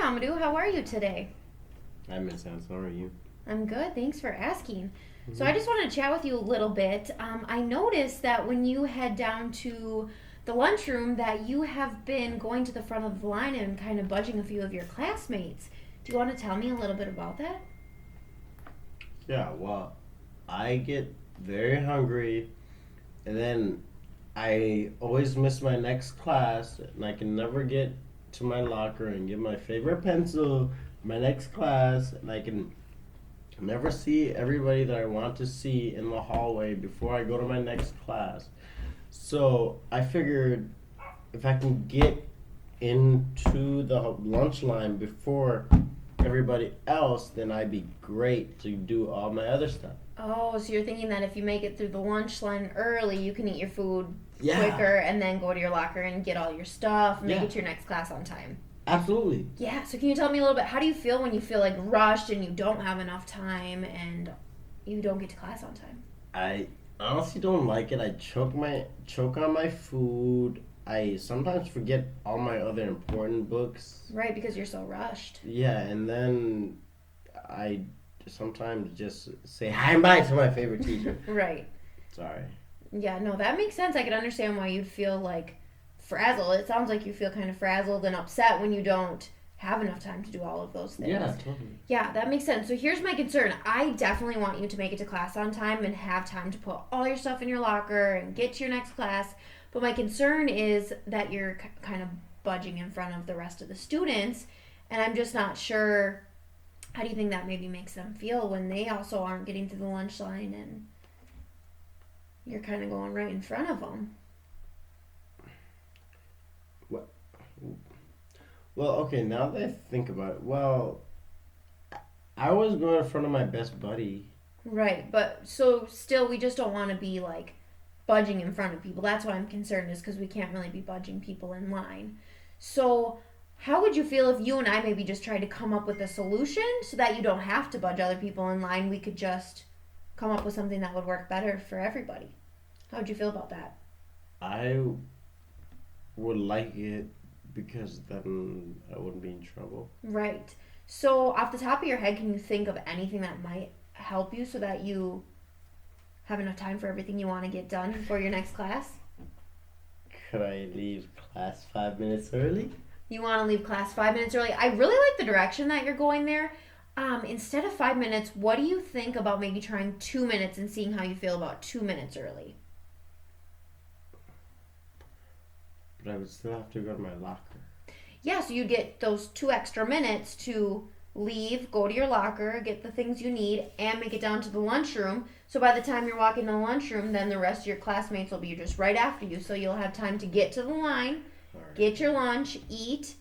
Amadou. How are you today? Hi, Miss Hanson. How are you? I'm good. Thanks for asking. So I Hmm. just want to chat with you a little bit. I noticed that when you head down to the lunchroom, that you have been going to the front of the line and kind of budging a few of your classmates. Do you want to tell me a little bit about that? Yeah, well, I get very hungry, and then I always miss my next class, and I can never get to my locker and get my favorite pencil, my next class, and I can never see everybody that I want to see in the hallway before I go to my next class. So I figured if I can get into the lunch line before everybody else, then I'd be great to do all my other stuff. Oh, so you're thinking that if you make it through the lunch line early, you can eat your food Yeah, quicker and then go to your locker and get all your stuff, make yeah, it to your next class on time. absolutely. Yeah, so can you tell me a little bit, how do you feel when you feel like rushed and you don't have enough time and you don't get to class on time? I honestly don't like it. I choke on my food. I sometimes forget all my other important books. Right, because you're so rushed. Yeah, and then I sometimes just say hi and bye to my favorite teacher. Right. Sorry. Yeah, no, that makes sense. I can understand why you'd feel like frazzled. It sounds like you feel kind of frazzled and upset when you don't have enough time to do all of those things. Yeah, totally. Yeah, that makes sense. So here's my concern. I definitely want you to make it to class on time and have time to put all your stuff in your locker and get to your next class. But my concern is that you're kind of budging in front of the rest of the students, and I'm just not sure. How do you think that maybe makes them feel when they also aren't getting to the lunch line and you're kind of going right in front of them? Well, well, okay. Now that I think about it, well, I was going in front of my best buddy. Right, but so still, we just don't want to be like budging in front of people. That's why I'm concerned, is because we can't really be budging people in line. So, how would you feel if you and I maybe just tried to come up with a solution so that you don't have to budge other people in line? We could just come up with something that would work better for everybody. How would you feel about that? I would like it because then I wouldn't be in trouble. Right. So, off the top of your head, can you think of anything that might help you so that you have enough time for everything you want to get done for your next class? Could I leave class 5 minutes early? You want to leave class 5 minutes early. I really like the direction that you're going there. Instead of 5 minutes, what do you think about maybe trying 2 minutes and seeing how you feel about 2 minutes early? But I would still have to go to my locker. Yeah, so you get those 2 extra minutes to leave, go to your locker, get the things you need, and make it down to the lunchroom. So by the time you're walking to the lunchroom, then the rest of your classmates will be just right after you. So you'll have time to get to the line, All right. get your lunch, eat,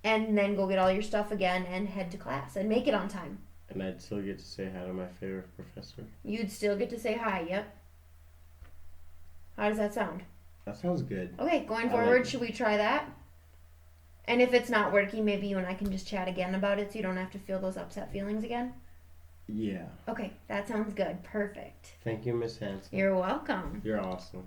and then go get all your stuff again and head to class and make it on time. And I'd still get to say hi to my favorite professor. You'd still get to say hi, yep. How does that sound? That sounds good. Okay, going I like forward, it. should we try that? And if it's not working, maybe you and I can just chat again about it so you don't have to feel those upset feelings again? Yeah. Okay, that sounds good. Perfect. Thank you, Miss Hanson. You're welcome. You're awesome.